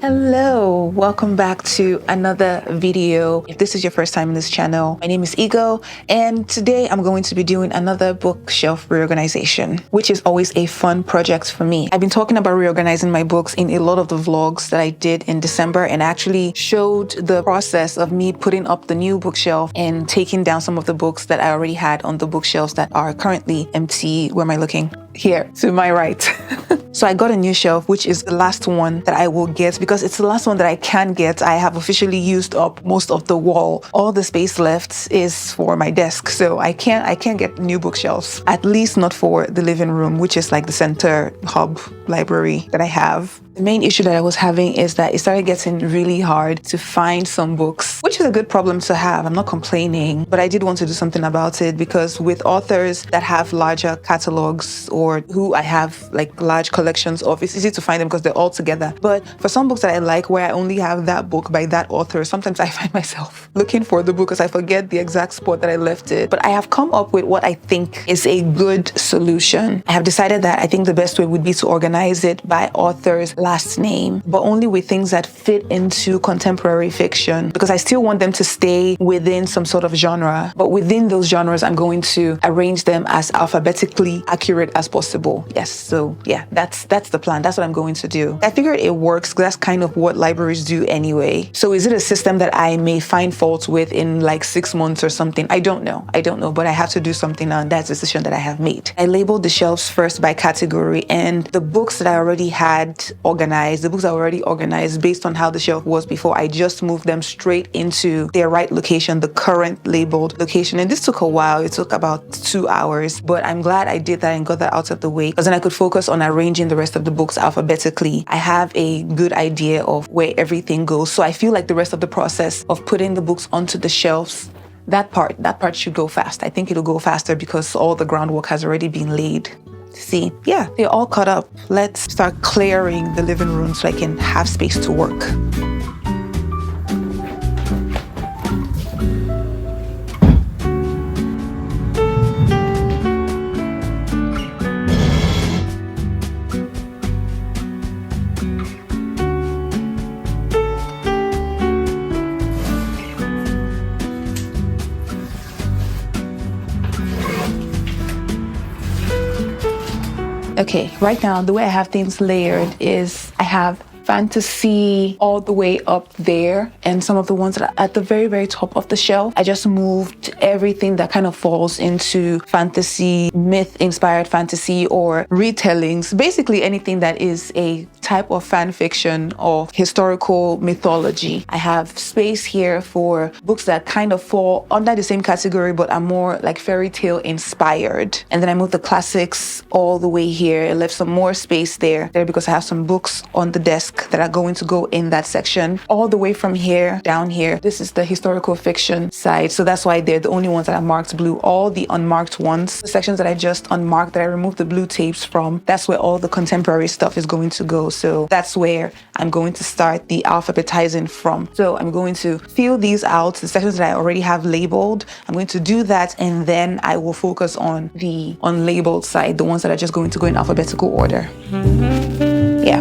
Hello, welcome back to another video. If this is your first time in this channel, my name is Igho, and today I'm going to be doing another bookshelf reorganization, which is always a fun project for me. I've been talking about reorganizing my books in a lot of the vlogs that I did in December, and actually showed the process of me putting up the new bookshelf and taking down some of the books that I already had on the bookshelves that are currently empty. Where am I looking? Here, to my right. So I got a new shelf, which is the last one that I will get because it's the last one that I can get. I have officially used up most of the wall. All the space left is for my desk. So I can't get new bookshelves, at least not for the living room, which is like the center hub library that I have. The main issue that I was having is that it started getting really hard to find some books, which is a good problem to have. I'm not complaining, but I did want to do something about it because with authors that have larger catalogs or who I have like large collections of, it's easy to find them because they're all together. But for some books that I like where I only have that book by that author, sometimes I find myself looking for the book because I forget the exact spot that I left it. But I have come up with what I think is a good solution. I have decided that I think the best way would be to organize it by author's last name, but only with things that fit into contemporary fiction, because I still want them to stay within some sort of genre. But within those genres, I'm going to arrange them as alphabetically accurate as possible. Yes, so yeah, that's the plan. That's what I'm going to do. I figured it works because that's kind of what libraries do anyway. So is it a system that I may find faults with in like 6 months or something? I don't know, but I have to do something on that decision that I have made. I labeled the shelves first by category, and the books that I already had organized, the books are already organized based on how the shelf was before. I just moved them straight into their right location, the current labeled location. And this took a while. It took about 2 hours, but I'm glad I did that and got that out of the way because then I could focus on arranging the rest of the books alphabetically. I have a good idea of where everything goes. So I feel like the rest of the process of putting the books onto the shelves, that part should go fast. I think it'll go faster because all the groundwork has already been laid. See, yeah, they're all caught up. Let's start clearing the living room so I can have space to work. Okay, right now, the way I have things layered is I have fantasy all the way up there, and some of the ones that are at the very, very top of the shelf, I just moved everything that kind of falls into fantasy, myth-inspired fantasy or retellings, basically anything that is a type of fan fiction of historical mythology. I have space here for books that kind of fall under the same category but are more like fairy tale inspired. And then I moved the classics all the way here. I left some more space there because I have some books on the desk that are going to go in that section. All the way from here down here, this is the historical fiction side, so that's why they're the only ones that are marked blue. All the unmarked ones, the sections that I just unmarked that I removed the blue tapes from, that's where all the contemporary stuff is going to go. So that's where I'm going to start the alphabetizing from. So I'm going to fill these out, the sections that I already have labeled. I'm going to do that, and then I will focus on the unlabeled side, the ones that are just going to go in alphabetical order. Yeah.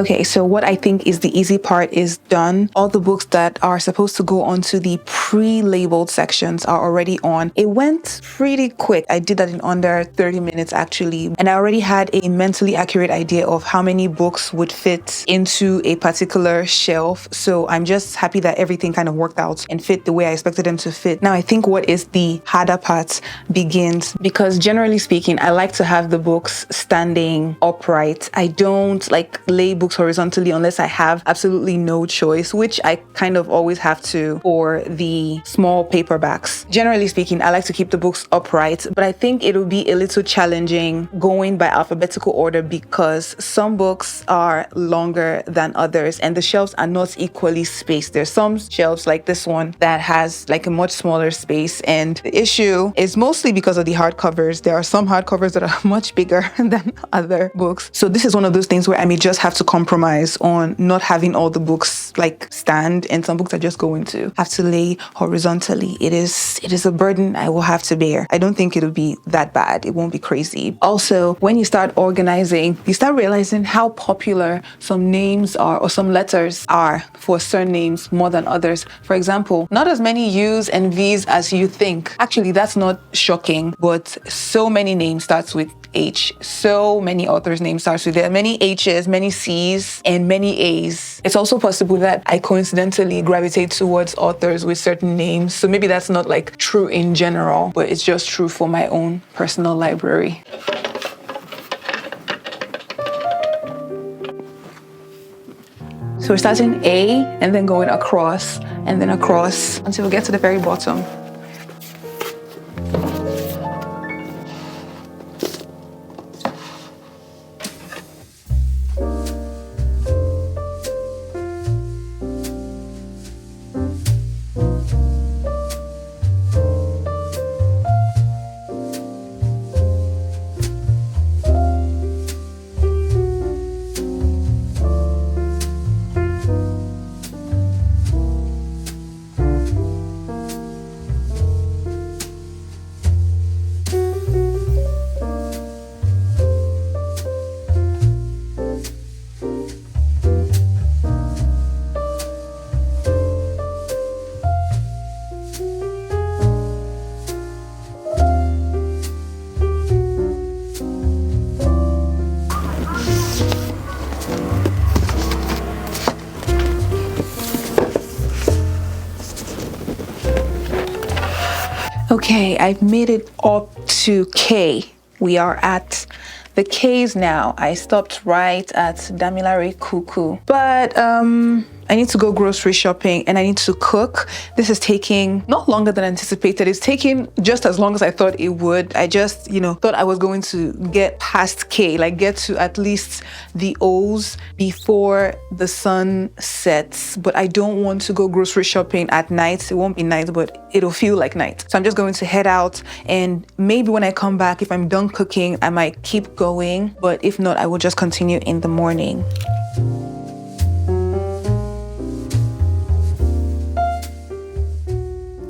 Okay, so what I think is the easy part is done. All the books that are supposed to go onto the pre-labeled sections are already on. It went pretty quick. I did that in under 30 minutes actually. And I already had a mentally accurate idea of how many books would fit into a particular shelf. So I'm just happy that everything kind of worked out and fit the way I expected them to fit. Now I think what is the harder part begins, because generally speaking, I like to have the books standing upright. I don't like lay books horizontally unless I have absolutely no choice, which I kind of always have to for the small paperbacks. Generally speaking, I like to keep the books upright, but I think it will be a little challenging going by alphabetical order because some books are longer than others and the shelves are not equally spaced. There's some shelves like this one that has like a much smaller space, and the issue is mostly because of the hardcovers. There are some hardcovers that are much bigger than other books. So this is one of those things where I may just have to compromise on not having all the books like stand, and some books are just going to have to lay horizontally. It is a burden I will have to bear. I don't think it'll be that bad. It won't be crazy. Also, when you start organizing, you start realizing how popular some names are or some letters are for surnames more than others. For example, not as many U's and V's as you think. Actually, that's not shocking, but so many names starts with H. So many authors' names starts with there. Many H's, many C's, and many A's. It's also possible that I coincidentally gravitate towards authors with certain names. So maybe that's not like true in general, but it's just true for my own personal library. So we're starting A and then going across and then across until we get to the very bottom. Okay, I've made it up to K. We are at the K's now. I stopped right at Damilare Kuku. But I need to go grocery shopping and I need to cook. This is taking not longer than anticipated. It's taking just as long as I thought it would. I just, thought I was going to get past K, like get to at least the O's before the sun sets. But I don't want to go grocery shopping at night. It won't be night, but it'll feel like night. So I'm just going to head out, and maybe when I come back, if I'm done cooking, I might keep going. But if not, I will just continue in the morning.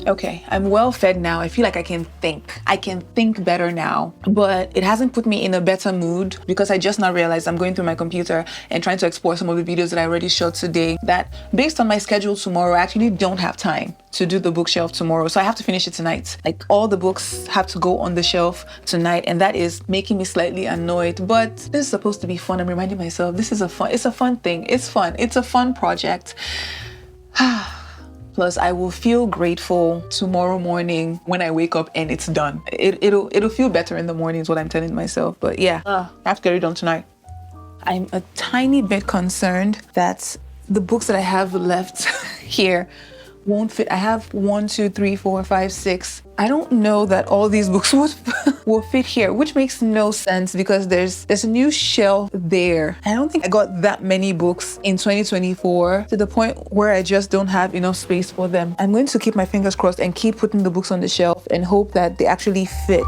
Okay, I'm well fed now. I feel like I can think. I can think better now, but it hasn't put me in a better mood because I just now realized I'm going through my computer and trying to export some of the videos that I already shot today, that based on my schedule tomorrow, I actually don't have time to do the bookshelf tomorrow. So I have to finish it tonight. Like all the books have to go on the shelf tonight, and that is making me slightly annoyed, but this is supposed to be fun. I'm reminding myself this is it's a fun thing. It's fun. It's a fun project. Plus, I will feel grateful tomorrow morning when I wake up and it's done. It'll feel better in the morning is what I'm telling myself. But yeah, I have to get it done tonight. I'm a tiny bit concerned that the books that I have left here won't fit. I have 1, 2, 3, 4, 5, 6. I don't know that all these books will fit here, which makes no sense because there's a new shelf there. I don't think I got that many books in 2024 to the point where I just don't have enough space for them. I'm going to keep my fingers crossed and keep putting the books on the shelf and hope that they actually fit.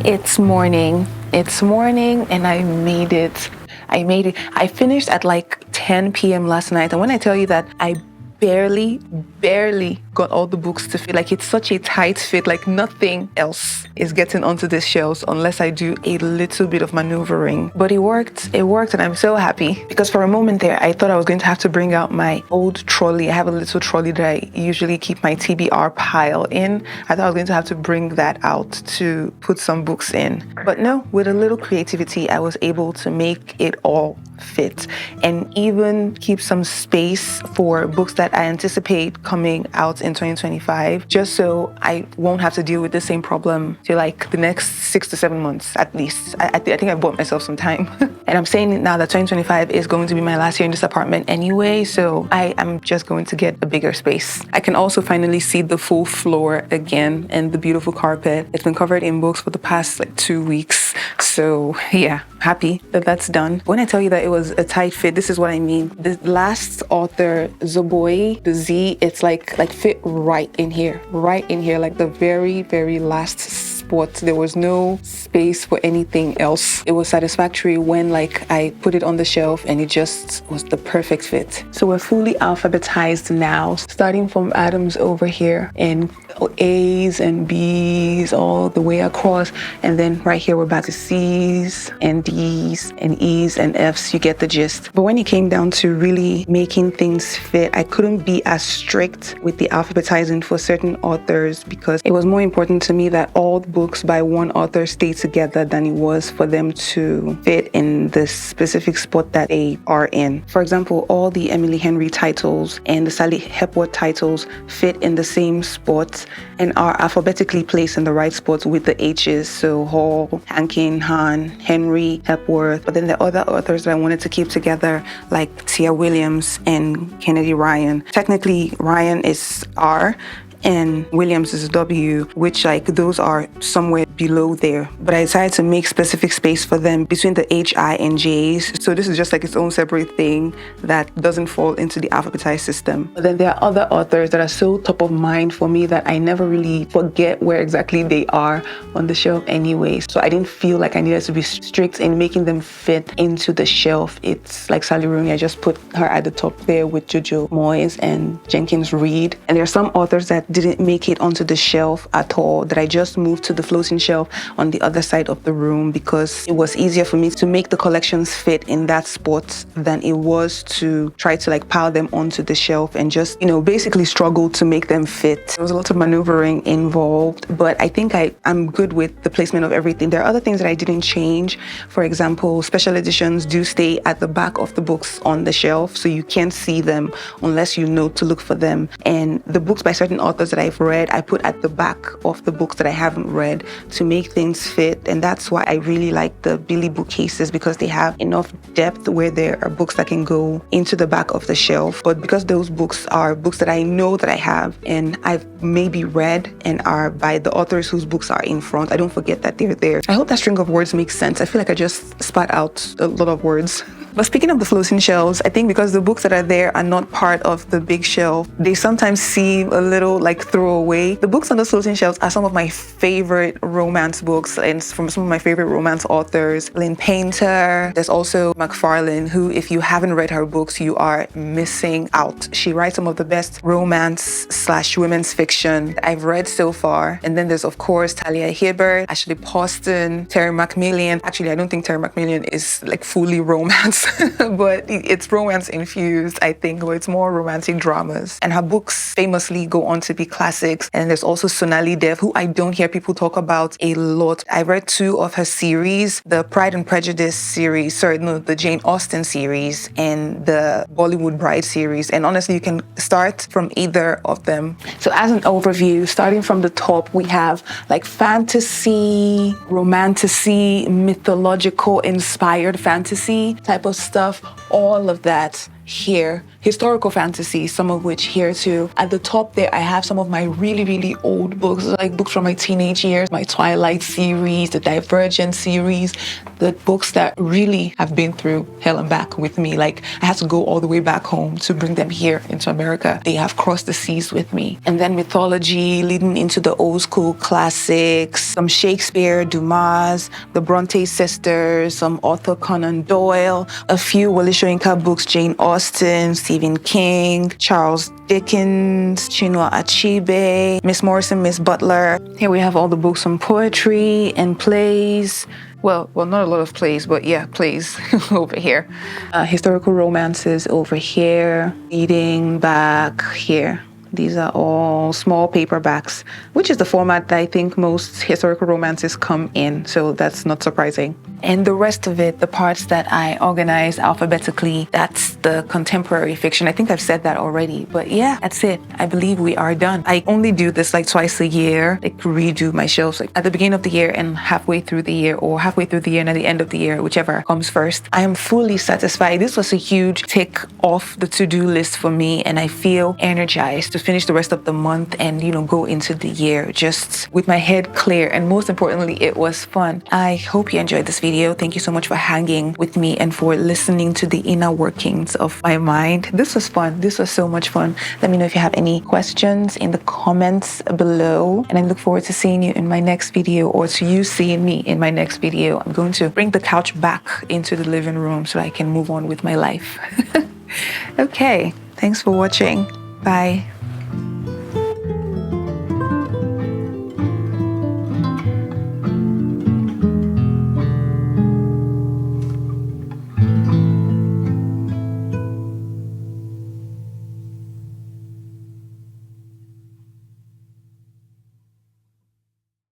It's morning. It's morning and I made it. I finished at like 10 p.m. last night. And when I tell you that I barely got all the books to fit, like it's such a tight fit, like nothing else is getting onto the shelves unless I do a little bit of maneuvering. But it worked and I'm so happy, because for a moment there I thought I was going to have to bring out my old trolley. I have a little trolley that I usually keep my TBR pile in. I thought I was going to have to bring that out to put some books in. But no, with a little creativity I was able to make it all fit and even keep some space for books that I anticipate coming out in 2025, just so I won't have to deal with the same problem for like the next 6 to 7 months at least. I think I bought myself some time. And I'm saying it now that 2025 is going to be my last year in this apartment anyway, so I am just going to get a bigger space. I can also finally see the full floor again and the beautiful carpet. It's been covered in books for the past like 2 weeks, so yeah, happy that that's done. When I tell you that it was a tight fit, this is what I mean. The last author, Zoboy, the Z, it's like fit right in here, like the very last spot. There was no space for anything else. It was satisfactory when like I put it on the shelf and it just was the perfect fit. So we're fully alphabetized now, starting from Adams over here and A's and B's all the way across, and then right here we're back to C's and D's and E's and F's. You get the gist. But when it came down to really making things fit, I couldn't be as strict with the alphabetizing for certain authors, because it was more important to me that all the books by one author stay together than it was for them to fit in the specific spot that they are in. For example, all the Emily Henry titles and the Sally Hepworth titles fit in the same spot and are alphabetically placed in the right spots with the H's. So Hall, Hankin, Han, Henry, Hepworth. But then the other authors that I wanted to keep together, like Tia Williams and Kennedy Ryan. Technically, Ryan is R and Williams is W, which like those are somewhere below there. But I decided to make specific space for them between the H, I, and J's. So this is just like its own separate thing that doesn't fall into the alphabetized system. But then there are other authors that are so top of mind for me that I never really forget where exactly they are on the shelf anyway. So I didn't feel like I needed to be strict in making them fit into the shelf. It's like Sally Rooney, I just put her at the top there with Jojo Moyes and Jenkins Reid. And there are some authors that didn't make it onto the shelf at all that I just moved to the floating shelf on the other side of the room, because it was easier for me to make the collections fit in that spot than it was to try to like pile them onto the shelf and just, you know, basically struggle to make them fit. There was a lot of maneuvering involved, but I think I'm good with the placement of everything. There are other things that I didn't change. For example, special editions do stay at the back of the books on the shelf, so you can't see them unless you know to look for them. And the books by certain authors that I've read, I put at the back of the books that I haven't read to make things fit. And that's why I really like the Billy bookcases, because they have enough depth where there are books that can go into the back of the shelf. But because those books are books that I know that I have and I've maybe read and are by the authors whose books are in front, I don't forget that they're there. I hope that string of words makes sense. I feel like I just spat out a lot of words. But speaking of the floating shelves, I think because the books that are there are not part of the big shelf, they sometimes seem a little like throwaway. The books on the floating shelves are some of my favorite romance books and from some of my favorite romance authors. Lynn Painter, there's also McFarlane, who if you haven't read her books, you are missing out. She writes some of the best romance/women's fiction I've read so far. And then there's of course Talia Hibbert, Ashley Poston, Terry McMillan. Actually, I don't think Terry McMillan is like fully romance. But it's romance infused, I think, but it's more romantic dramas. And her books famously go on to be classics. And there's also Sonali Dev, who I don't hear people talk about a lot. I read 2 of her series, the Pride and Prejudice series, the Jane Austen series and the Bollywood Bride series. And honestly, you can start from either of them. So as an overview, starting from the top, we have like fantasy, romantasy, mythological inspired fantasy type of stuff, all of that here historical fantasy, some of which here too. At the top there, I have some of my really old books, like books from my teenage years, my Twilight series, the Divergent series, the books that really have been through hell and back with me. Like I had to go all the way back home to bring them here into America. They have crossed the seas with me. And then mythology leading into the old school classics, some Shakespeare, Dumas, the Bronte sisters, some Arthur Conan Doyle, a few Wole Soyinka books, Jane Austen, Stephen King, Charles Dickens, Chinua Achebe, Miss Morrison, Miss Butler. Here we have all the books from poetry and plays. Well, not a lot of plays, but yeah, plays over here. Historical romances over here, reading back here. These are all small paperbacks, which is the format that I think most historical romances come in, so that's not surprising. And the rest of it, the parts that I organize alphabetically, that's the contemporary fiction. I think I've said that already, but yeah, that's it. I believe we are done. I only do this like twice a year, like redo my shelves, like at the beginning of the year and halfway through the year, or halfway through the year and at the end of the year, whichever comes first. I am fully satisfied. This was a huge tick off the to-do list for me, and I feel energized to finish the rest of the month and, go into the year just with my head clear. And most importantly, it was fun. I hope you enjoyed this video. Thank you so much for hanging with me and for listening to the inner workings of my mind. This was fun. This was so much fun. Let me know if you have any questions in the comments below. And I look forward to seeing you in my next video, or to you seeing me in my next video. I'm going to bring the couch back into the living room so I can move on with my life. Okay. Thanks for watching. Bye.